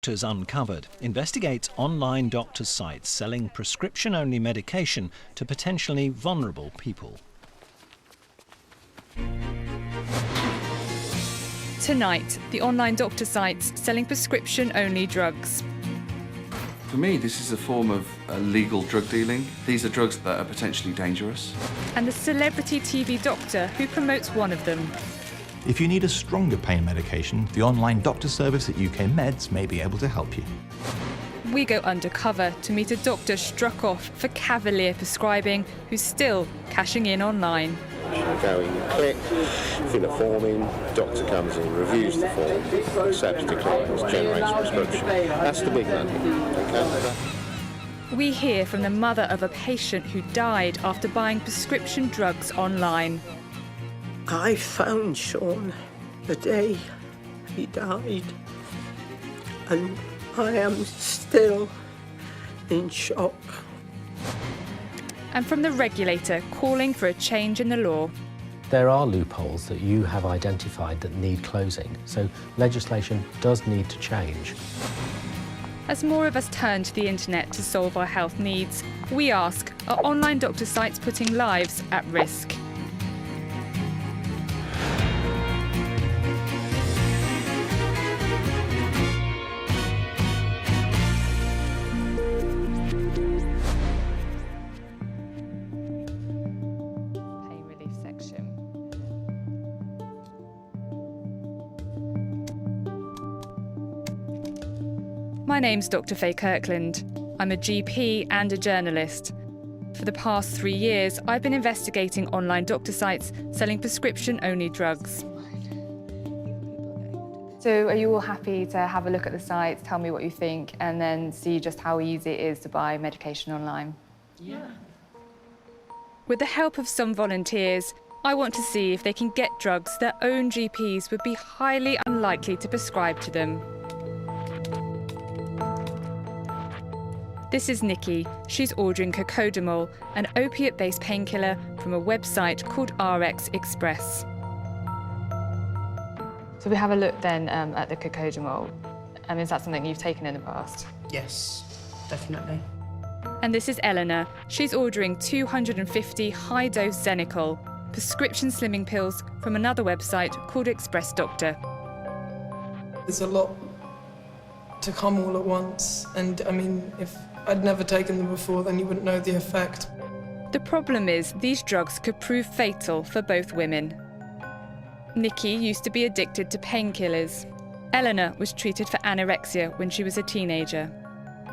Doctors Uncovered investigates online doctor sites selling prescription-only medication to potentially vulnerable people. Tonight, the online doctor sites selling prescription-only drugs. For me, this is a form of illegal drug dealing. These are drugs that are potentially dangerous. And the celebrity TV doctor who promotes one of them. If you need a stronger pain medication, the online doctor service at UK Meds may be able to help you. We go undercover to meet a doctor struck off for cavalier prescribing who's still cashing in online. You go in, you click, fill a form in, doctor comes in, reviews the form, accepts, declines, generates prescription. That's the big money. Okay? We hear from the mother of a patient who died after buying prescription drugs online. I found Sean the day he died, and I am still in shock. And from the regulator calling for a change in the law. There are loopholes that you have identified that need closing, so legislation does need to change. As more of us turn to the internet to solve our health needs, we ask, are online doctor sites putting lives at risk? My name's Dr. Faye Kirkland. I'm a GP and a journalist. For the past 3 years, I've been investigating online doctor sites selling prescription-only drugs. So are you all happy to have a look at the sites, tell me what you think, and then see just how easy it is to buy medication online? Yeah. With the help of some volunteers, I want to see if they can get drugs their own GPs would be highly unlikely to prescribe to them. This is Nikki. She's ordering cocodamol, an opiate-based painkiller from a website called RX Express. So we have a look then at the cocodamol. Is that something you've taken in the past? Yes, definitely. And this is Eleanor. She's ordering 250 high-dose Xenicol, prescription slimming pills from another website called Express Doctor. There's a lot to come all at once, and I mean, if I'd never taken them before, then you wouldn't know the effect. The problem is these drugs could prove fatal for both women. Nikki used to be addicted to painkillers. Eleanor was treated for anorexia when she was a teenager.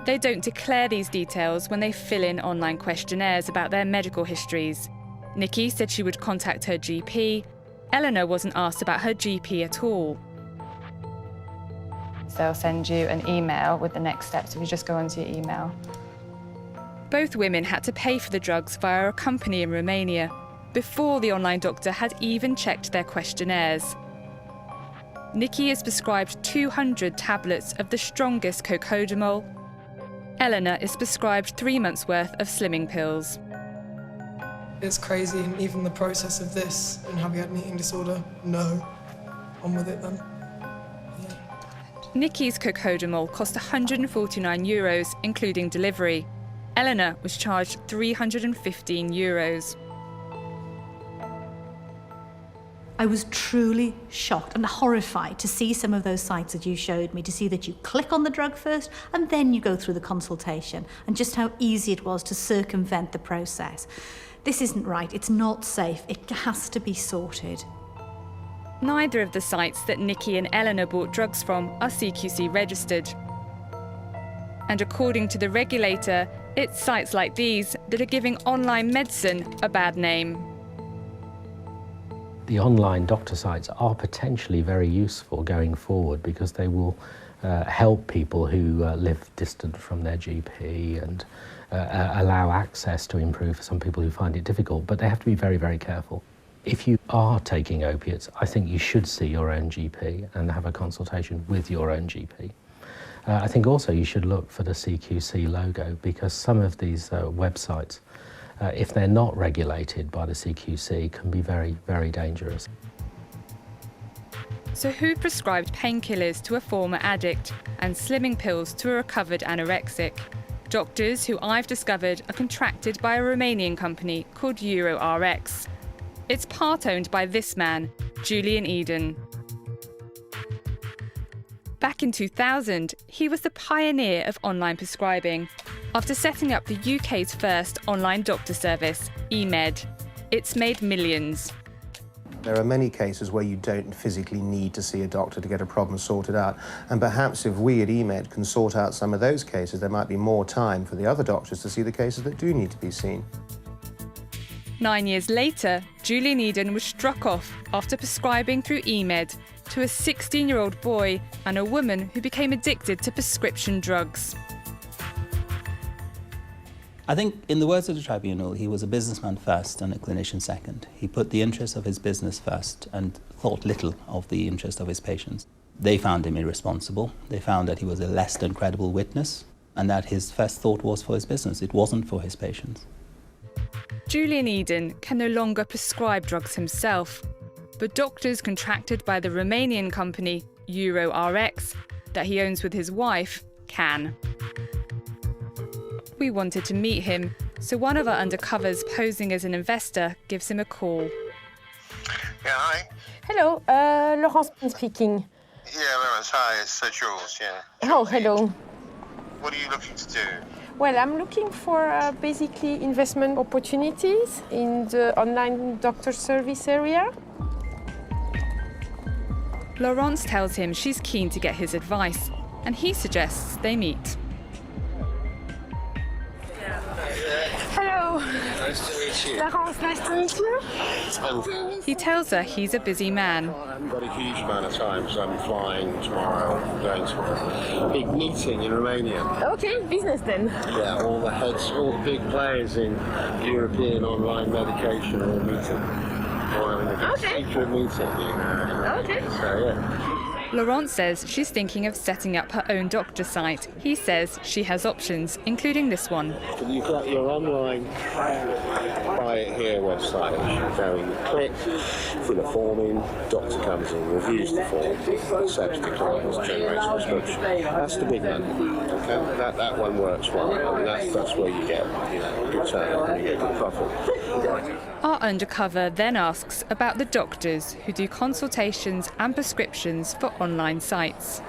They don't declare these details when they fill in online questionnaires about their medical histories. Nikki said she would contact her GP. Eleanor wasn't asked about her GP at all. They'll send you an email with the next steps if you just go onto your email. Both women had to pay for the drugs via a company in Romania before the online doctor had even checked their questionnaires. Nikki is prescribed 200 tablets of the strongest cocodamol. Eleanor is prescribed 3 months' worth of slimming pills. It's crazy, and even the process of this, and have you had an eating disorder? No. On with it then. Nikki's cocodamol cost €149, including delivery. Eleanor was charged €315. I was truly shocked and horrified to see some of those sites that you showed me, to see that you click on the drug first and then you go through the consultation, and just how easy it was to circumvent the process. This isn't right, it's not safe, it has to be sorted. Neither of the sites that Nikki and Eleanor bought drugs from are CQC registered. And according to the regulator, it's sites like these that are giving online medicine a bad name. The online doctor sites are potentially very useful going forward because they will help people who live distant from their GP and allow access to improve for some people who find it difficult, but they have to be very, very careful. If you are taking opiates, I think you should see your own GP and have a consultation with your own GP. I think also you should look for the CQC logo, because some of these websites, if they're not regulated by the CQC, can be very, very dangerous. So who prescribed painkillers to a former addict and slimming pills to a recovered anorexic? Doctors who I've discovered are contracted by a Romanian company called EuroRx. It's part-owned by this man, Julian Eden. Back in 2000, he was the pioneer of online prescribing, after setting up the UK's first online doctor service, eMed. It's made millions. There are many cases where you don't physically need to see a doctor to get a problem sorted out. And perhaps if we at eMed can sort out some of those cases, there might be more time for the other doctors to see the cases that do need to be seen. 9 years later, Julian Eden was struck off after prescribing through eMed to a 16-year-old boy and a woman who became addicted to prescription drugs. I think, in the words of the tribunal, he was a businessman first and a clinician second. He put the interests of his business first and thought little of the interest of his patients. They found him irresponsible. They found that he was a less than credible witness and that his first thought was for his business. It wasn't for his patients. Julian Eden can no longer prescribe drugs himself, but doctors contracted by the Romanian company EuroRx, that he owns with his wife, can. We wanted to meet him, so one of our undercovers posing as an investor gives him a call. Yeah, hi. Hello, Laurence speaking. Yeah, Laurence, hi, it's Jules, yeah. Oh, hello. What are you looking to do? Well, I'm looking for basically investment opportunities in the online doctor service area. Laurence tells him she's keen to get his advice, and he suggests they meet. Hello. Nice to meet you. Laurence, nice to meet you. He tells her he's a busy man. I haven't got a huge amount of time because I'm flying tomorrow, going to a big meeting in Romania. Okay, business then. Yeah, all the heads, all the big players in European online medication are all meeting. Or having a secret meeting. Okay. So, yeah. Laurence says she's thinking of setting up her own doctor site. He says she has options, including this one. You've got your online buy it here website. You go and click, fill a form in, doctor comes in, reviews the form, accepts, declines, generates a prescription. That's the big one. Okay? That one works well. I mean, that's where you get good turnout and you get good profit. Our undercover then asks about the doctors who do consultations and prescriptions for online sites.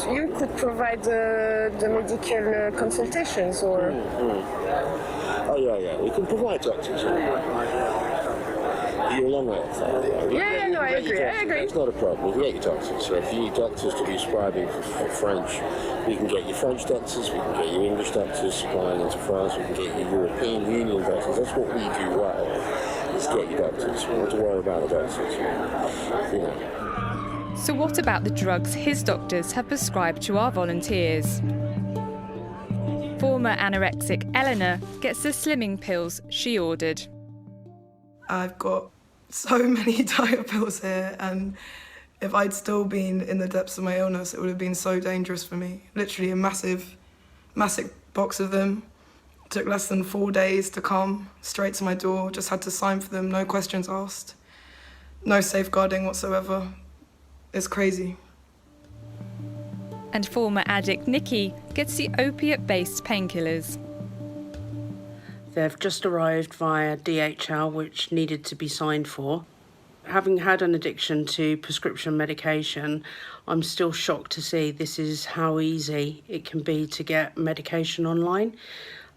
You could provide the medical consultations or... Oh, yeah. We can provide doctors. You're a long way off that. Yeah, no, I agree. It's not a problem. We can get your doctors. So if you need doctors to be prescribing for French, we can get you French doctors, we can get you English doctors supplying into France, we can get you European Union doctors. That's what we do well, is get you doctors. We don't have to worry about the doctors. You know. So what about the drugs his doctors have prescribed to our volunteers? Former anorexic Eleanor gets the slimming pills she ordered. I've got so many diet pills here, and if I'd still been in the depths of my illness, it would have been so dangerous for me. Literally a massive box of them. It took less than 4 days to come straight to my door. Just had to sign for them, no questions asked. No safeguarding whatsoever. It's crazy. And former addict Nikki gets the opiate-based painkillers. They've just arrived via DHL, which needed to be signed for. Having had an addiction to prescription medication, I'm still shocked to see this is how easy it can be to get medication online.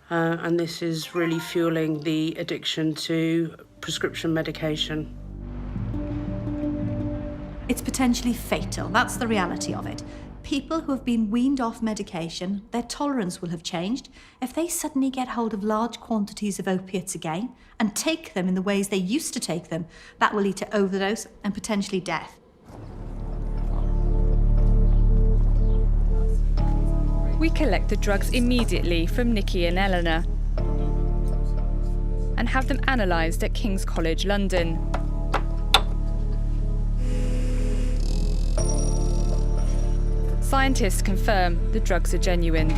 And this is really fueling the addiction to prescription medication. It's potentially fatal. That's the reality of it. People who have been weaned off medication, their tolerance will have changed. If they suddenly get hold of large quantities of opiates again and take them in the ways they used to take them, that will lead to overdose and potentially death. We collect the drugs immediately from Nikki and Eleanor and have them analysed at King's College London. Scientists confirm the drugs are genuine.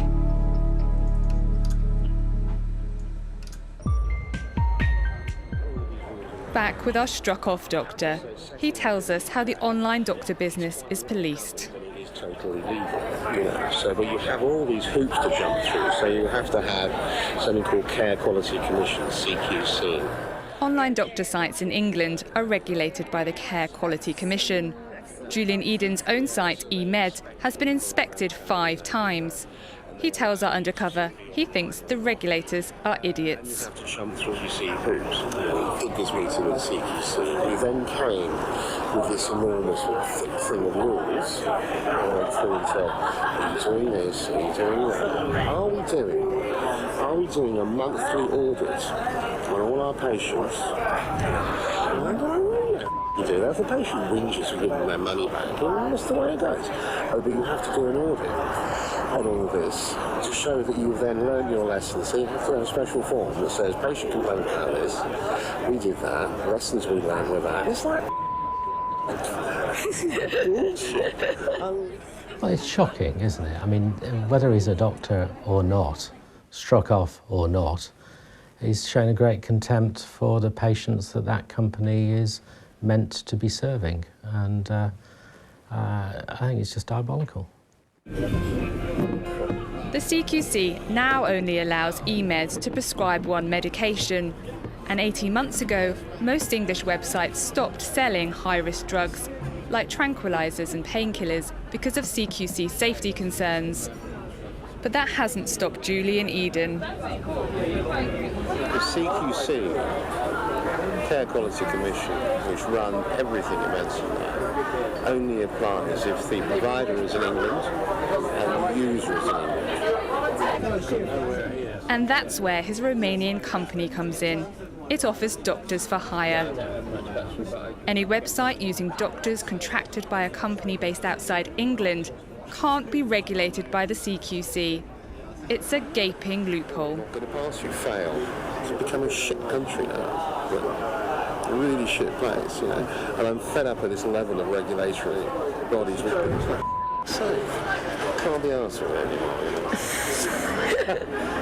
Back with our struck-off doctor, he tells us how the online doctor business is policed. It is totally legal, so but you have all these hoops to jump through, so you have to have something called Care Quality Commission, CQC. Online doctor sites in England are regulated by the Care Quality Commission. Julian Eden's own site, eMed, has been inspected 5 times. He tells our undercover he thinks the regulators are idiots. You have to jump through, you see, hoops. Figures meeting with the CQC. We then came with this enormous thick thing of rules. Through to, are you doing this? Are you doing that? Are we doing a monthly audit on all our patients? I don't know. You do that. If the patient whinges for giving their money back, well, that's the way it goes. But you have to do an audit on all of this to show that you've then learned your lessons. So you have to have a special form that says patient complained about this, we did that, lessons we learned with that. It's like this is bullshit. Well, it's shocking, isn't it? I mean, whether he's a doctor or not, struck off or not, he's shown a great contempt for the patients that company is meant to be serving, and I think it's just diabolical. The CQC now only allows eMed to prescribe one medication, and 18 months ago, most English websites stopped selling high-risk drugs like tranquilizers and painkillers because of CQC safety concerns. But that hasn't stopped Julian Eden. The CQC, Care Quality Commission, which run everything in medicine now, only applies if the provider is in England and the user is in England. And that's where his Romanian company comes in. It offers doctors for hire. Any website using doctors contracted by a company based outside England can't be regulated by the CQC. It's a gaping loophole. But if pass you fail, it's become a shit country now. A really shit place, And I'm fed up with this level of regulatory bodies which people can't be arsed with it anymore.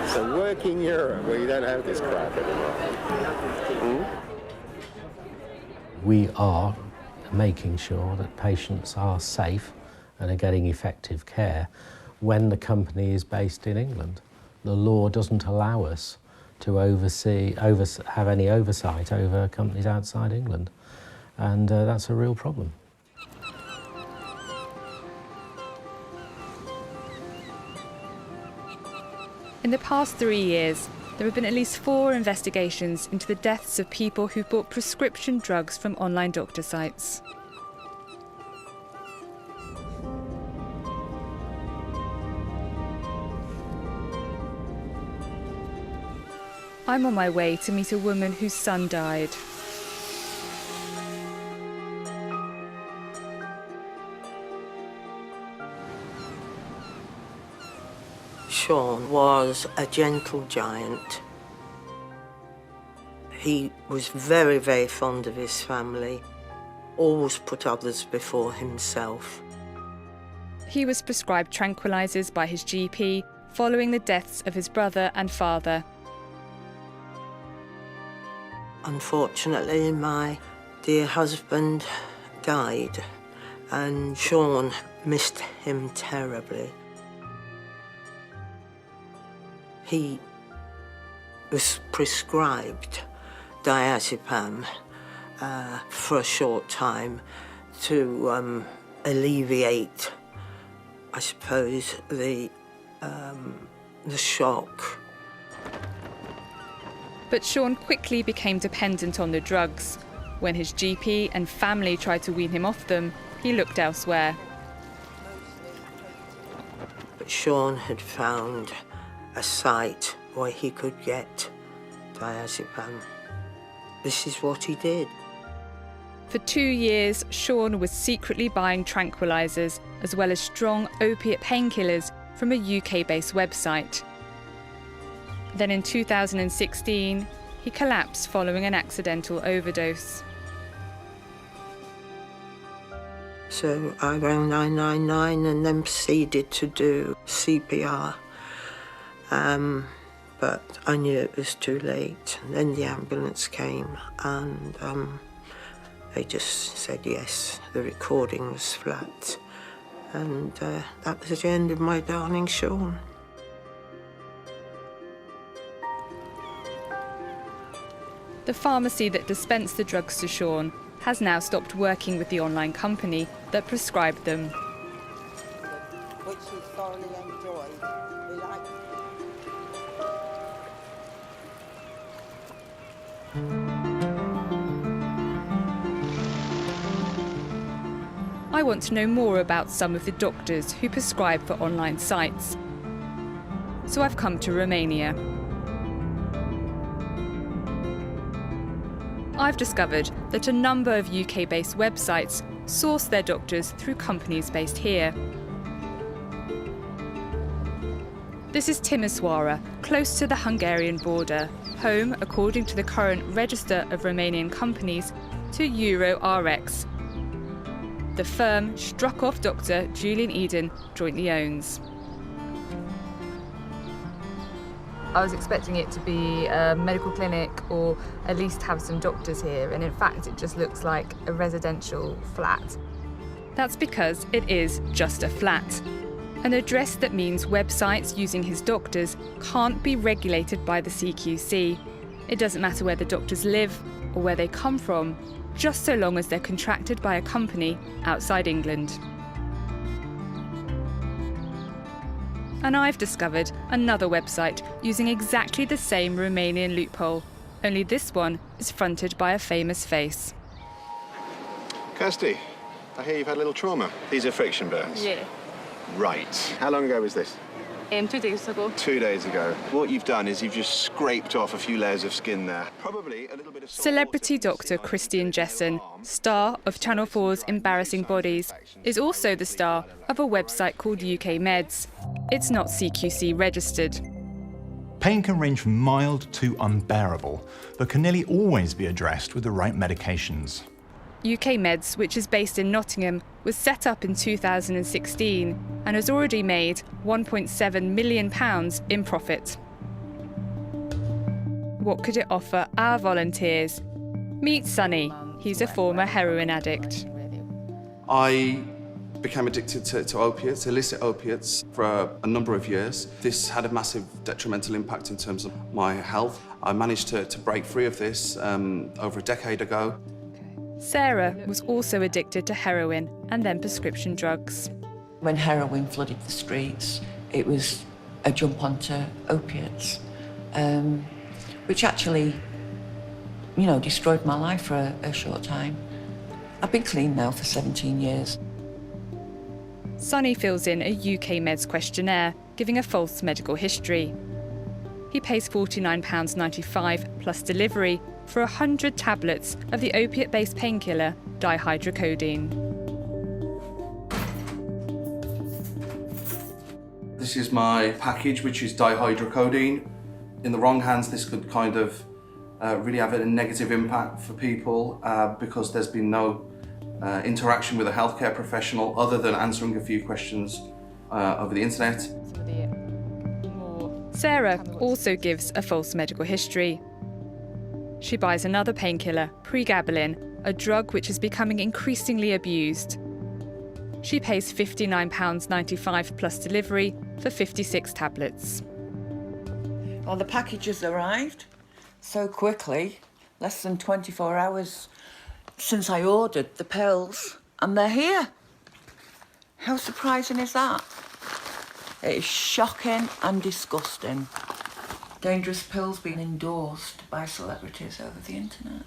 So work in Europe where you don't have this crap anymore. We are making sure that patients are safe and are getting effective care when the company is based in England. The law doesn't allow us to have any oversight over companies outside England, and that's a real problem. In the past 3 years, there have been at least 4 investigations into the deaths of people who bought prescription drugs from online doctor sites. I'm on my way to meet a woman whose son died. Sean was a gentle giant. He was very, very fond of his family, always put others before himself. He was prescribed tranquilizers by his GP following the deaths of his brother and father. Unfortunately, my dear husband died, and Sean missed him terribly. He was prescribed diazepam for a short time to alleviate, I suppose, the shock. But Sean quickly became dependent on the drugs. When his GP and family tried to wean him off them, he looked elsewhere. But Sean had found a site where he could get diazepam. This is what he did. For 2 years, Sean was secretly buying tranquilizers as well as strong opiate painkillers from a UK-based website. Then in 2016, he collapsed following an accidental overdose. So I rang 999 and then proceeded to do CPR. but I knew it was too late. And then the ambulance came and they just said yes, the recording was flat. And that was the end of my darling Sean. The pharmacy that dispensed the drugs to Sean has now stopped working with the online company that prescribed them. Which we thoroughly enjoyed. We liked I want to know more about some of the doctors who prescribe for online sites. So I've come to Romania. I've discovered that a number of UK-based websites source their doctors through companies based here. This is Timisoara, close to the Hungarian border, home, according to the current register of Romanian companies, to EuroRx. The firm struck off Dr. Julian Eden jointly owns. I was expecting it to be a medical clinic or at least have some doctors here, and in fact it just looks like a residential flat. That's because it is just a flat. An address that means websites using his doctors can't be regulated by the CQC. It doesn't matter where the doctors live or where they come from, just so long as they're contracted by a company outside England. And I've discovered another website using exactly the same Romanian loophole, only this one is fronted by a famous face. Kirsty, I hear you've had a little trauma. These are friction burns. Yeah. Right. How long ago was this? 2 days ago. 2 days ago. What you've done is you've just scraped off a few layers of skin there. Probably a little bit of... Celebrity doctor Christian Jessen, star of Channel 4's Embarrassing Bodies, is also the star of a website called UK Meds. It's not CQC registered. Pain can range from mild to unbearable, but can nearly always be addressed with the right medications. UK Meds, which is based in Nottingham, was set up in 2016 and has already made £1.7 million in profit. What could it offer our volunteers? Meet Sonny. He's a former heroin addict. I became addicted to opiates, illicit opiates, for a number of years. This had a massive detrimental impact in terms of my health. I managed to break free of this over a decade ago. Sarah was also addicted to heroin and then prescription drugs. When heroin flooded the streets, it was a jump onto opiates, which actually, you know, destroyed my life for a short time. I've been clean now for 17 years. Sonny fills in a UK Meds questionnaire, giving a false medical history. He pays £49.95 plus delivery for 100 tablets of the opiate-based painkiller dihydrocodeine. This is my package, which is dihydrocodeine. In the wrong hands, this could kind of really have a negative impact for people because there's been no interaction with a healthcare professional other than answering a few questions over the internet. Sarah also gives a false medical history. She buys another painkiller, pregabalin, a drug which is becoming increasingly abused. She pays £59.95 plus delivery for 56 tablets. Well, the package has arrived so quickly, less than 24 hours since I ordered the pills, and they're here. How surprising is that? It is shocking and disgusting. Dangerous pills being endorsed by celebrities over the internet.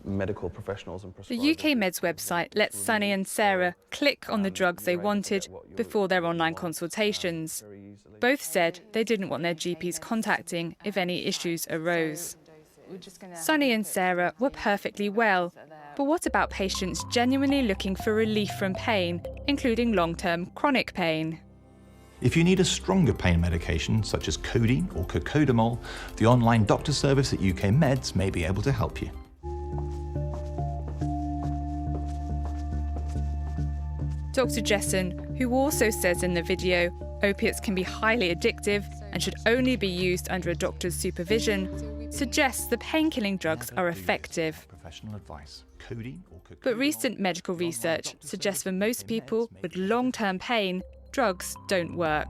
Medical professionals and The UK Meds website lets Sonny and Sarah click on the drugs they wanted before their online consultations. Both said they didn't want their GPs contacting if any issues arose. Sonny and Sarah were perfectly well, but what about patients genuinely looking for relief from pain, including long-term chronic pain? If you need a stronger pain medication, such as codeine or cocodamol, the online doctor service at UK Meds may be able to help you. Dr. Jessen, who also says in the video, opiates can be highly addictive and should only be used under a doctor's supervision, suggests the pain-killing drugs are effective. Professional advice. Codeine or cocaine. But recent medical research suggests for most people with long-term pain, drugs don't work.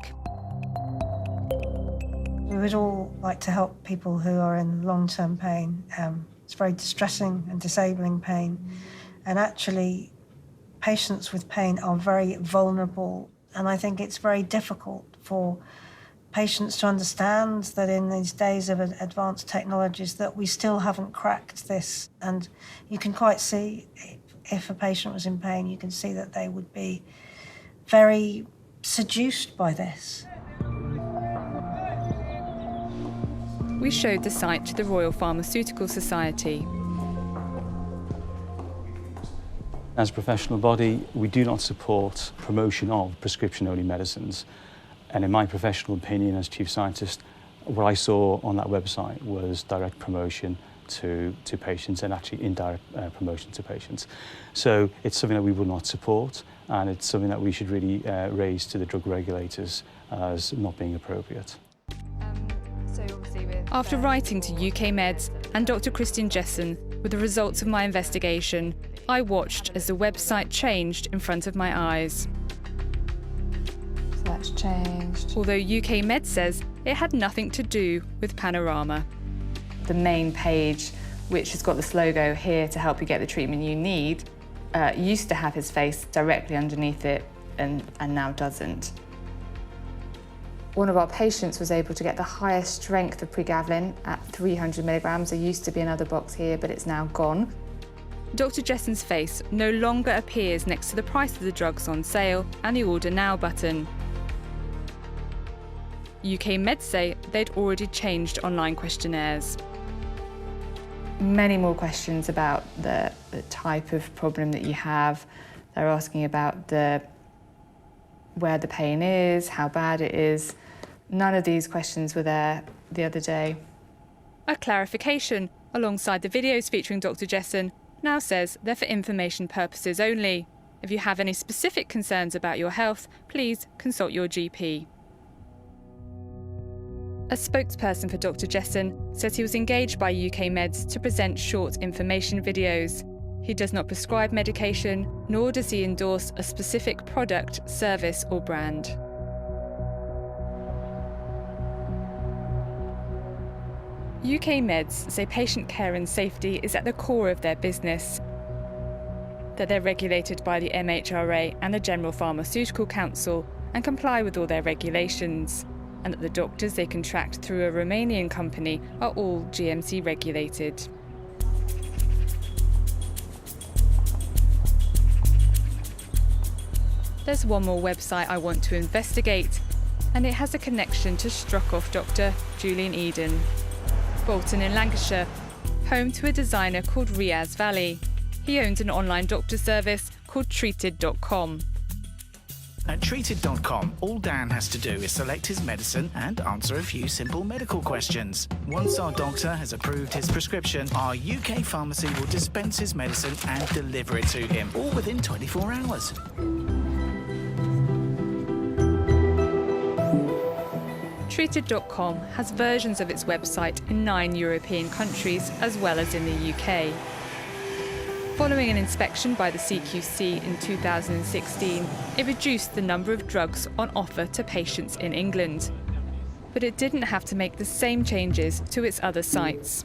We would all like to help people who are in long-term pain. It's very distressing and disabling pain. And actually, patients with pain are very vulnerable. And I think it's very difficult for patients to understand that in these days of advanced technologies that we still haven't cracked this. And you can quite see if a patient was in pain, you can see that they would be very seduced by this. We showed the site to the Royal Pharmaceutical Society. As a professional body, we do not support promotion of prescription-only medicines. And in my professional opinion as chief scientist, what I saw on that website was direct promotion to patients and actually indirect promotion to patients. So it's something that we will not support, and it's something that we should really raise to the drug regulators as not being appropriate. After writing to UK Meds and Dr. Christian Jessen with the results of my investigation, I watched as the website changed in front of my eyes. So that's changed. Although UK Med says it had nothing to do with Panorama. The main page, which has got this logo here to help you get the treatment you need, used to have his face directly underneath it and now doesn't. One of our patients was able to get the highest strength of pregabalin at 300 milligrams. There used to be another box here, but it's now gone. Dr. Jessen's face no longer appears next to the price of the drugs on sale and the Order Now button. UK Meds say they'd already changed online questionnaires. Many more questions about the type of problem that you have. They're asking about where the pain is, how bad it is. None of these questions were there the other day. A clarification alongside the videos featuring Dr. Jessen now says they're for information purposes only. If you have any specific concerns about your health, please consult your GP. A spokesperson for Dr. Jessen says he was engaged by UK Meds to present short information videos. He does not prescribe medication, nor does he endorse a specific product, service or brand. UK Meds say patient care and safety is at the core of their business, that they're regulated by the MHRA and the General Pharmaceutical Council and comply with all their regulations, and that the doctors they contract through a Romanian company are all GMC regulated. There's one more website I want to investigate, and it has a connection to struck-off doctor Julian Eden. Bolton in Lancashire, home to a designer called Riaz Valley. He owns an online doctor service called Treated.com. At Treated.com, all Dan has to do is select his medicine and answer a few simple medical questions. Once our doctor has approved his prescription, our UK pharmacy will dispense his medicine and deliver it to him, all within 24 hours. Treated.com has versions of its website in 9 European countries as well as in the UK. Following an inspection by the CQC in 2016, it reduced the number of drugs on offer to patients in England. But it didn't have to make the same changes to its other sites.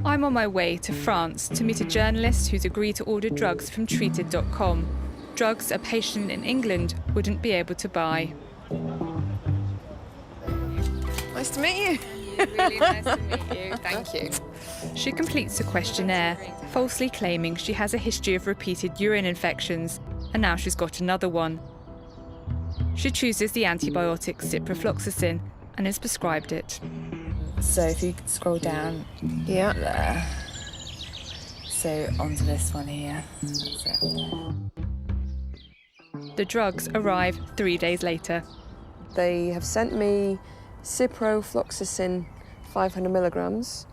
I'm on my way to France to meet a journalist who's agreed to order drugs from Treated.com, drugs a patient in England wouldn't be able to buy. Nice to meet you. Really nice to meet you. Thank you. She completes a questionnaire, falsely claiming she has a history of repeated urine infections, and now she's got another one. She chooses the antibiotic ciprofloxacin and is prescribed it. So if you could scroll down there. So onto this one here. That's it. The drugs arrive 3 days later. They have sent me ciprofloxacin 500 milligrams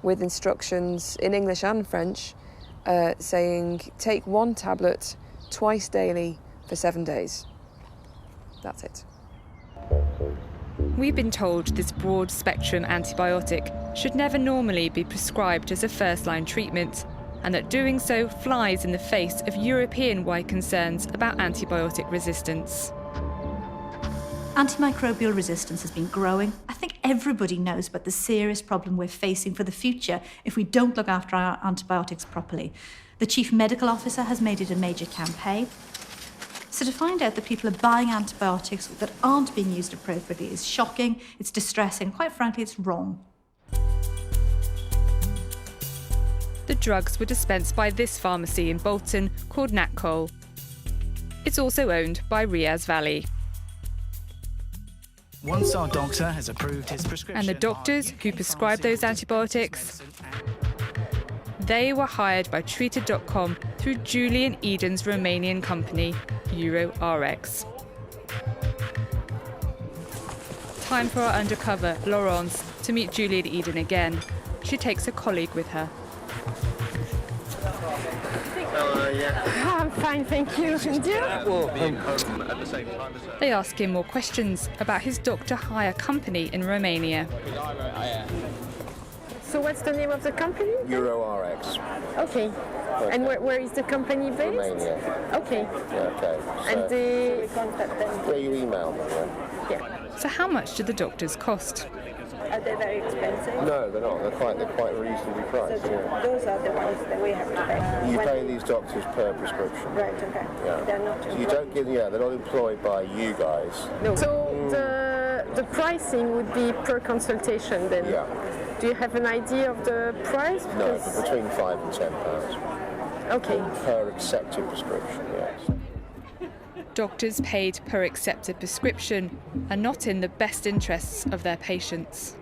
with instructions in English and French saying take 1 tablet twice daily for 7 days. That's it. We've been told this broad-spectrum antibiotic should never normally be prescribed as a first-line treatment, and that doing so flies in the face of European-wide concerns about antibiotic resistance. Antimicrobial resistance has been growing. I think everybody knows about the serious problem we're facing for the future if we don't look after our antibiotics properly. The Chief Medical Officer has made it a major campaign. So to find out that people are buying antibiotics that aren't being used appropriately is shocking, it's distressing, quite frankly, it's wrong. The drugs were dispensed by this pharmacy in Bolton called Natcol. It's also owned by Riaz Valley. Once our doctor has approved his prescription... And the doctors who prescribed those antibiotics, they were hired by Treated.com through Julian Eden's Romanian company, EuroRx. Time for our undercover, Laurence, to meet Julian Eden again. She takes a colleague with her. I'm fine, thank you. And you? They ask him more questions about his doctor hire company in Romania. So what's the name of the company? EuroRx. Okay. And where is the company based? Romania. Okay. Yeah, okay. And they contact them? Yeah, you email them, Yeah. So how much do the doctors cost? Are they very expensive? No, they're not. They're quite reasonably priced. So those are the ones that we have to pay. You pay these doctors per prescription. Right, okay. Yeah. They're not So you don't get, they're not employed by you guys. No. So the pricing would be per consultation then? Yeah. Do you have an idea of the price? No, between £5 and £10. Okay. Per accepted prescription, yes. Doctors paid per accepted prescription are not in the best interests of their patients.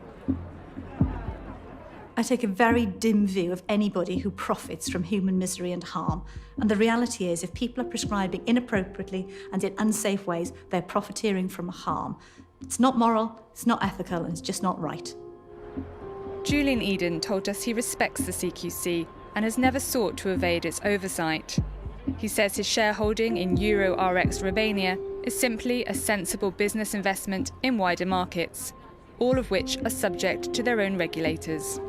I take a very dim view of anybody who profits from human misery and harm. And the reality is, if people are prescribing inappropriately and in unsafe ways, they're profiteering from harm. It's not moral, it's not ethical, and it's just not right. Julian Eden told us he respects the CQC and has never sought to evade its oversight. He says his shareholding in EuroRx Romania is simply a sensible business investment in wider markets, all of which are subject to their own regulators.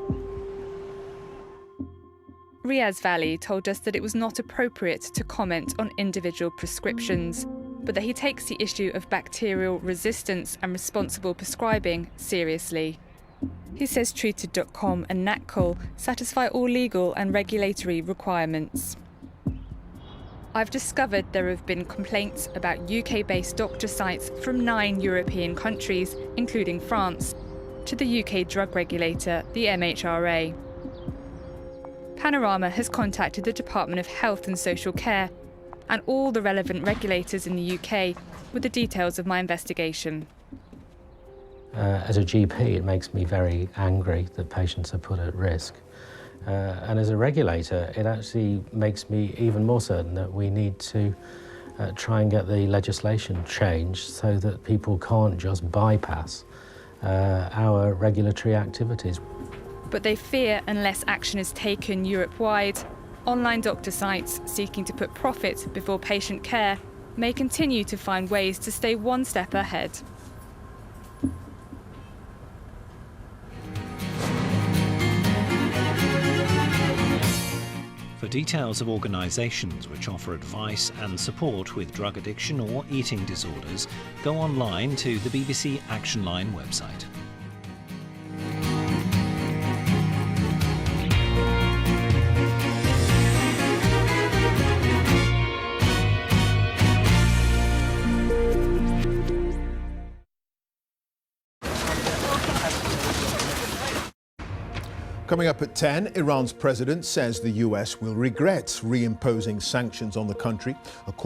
Riaz Valley told us that it was not appropriate to comment on individual prescriptions, but that he takes the issue of bacterial resistance and responsible prescribing seriously. He says Treated.com and Natcol satisfy all legal and regulatory requirements. I've discovered there have been complaints about UK-based doctor sites from 9 European countries, including France, to the UK drug regulator, the MHRA. Panorama has contacted the Department of Health and Social Care and all the relevant regulators in the UK with the details of my investigation. As a GP, it makes me very angry that patients are put at risk. And as a regulator, it actually makes me even more certain that we need to try and get the legislation changed so that people can't just bypass our regulatory activities. But they fear unless action is taken Europe-wide, online doctor sites seeking to put profit before patient care may continue to find ways to stay one step ahead. For details of organisations which offer advice and support with drug addiction or eating disorders, go online to the BBC Action Line website. Coming up at 10, Iran's president says the US will regret reimposing sanctions on the country.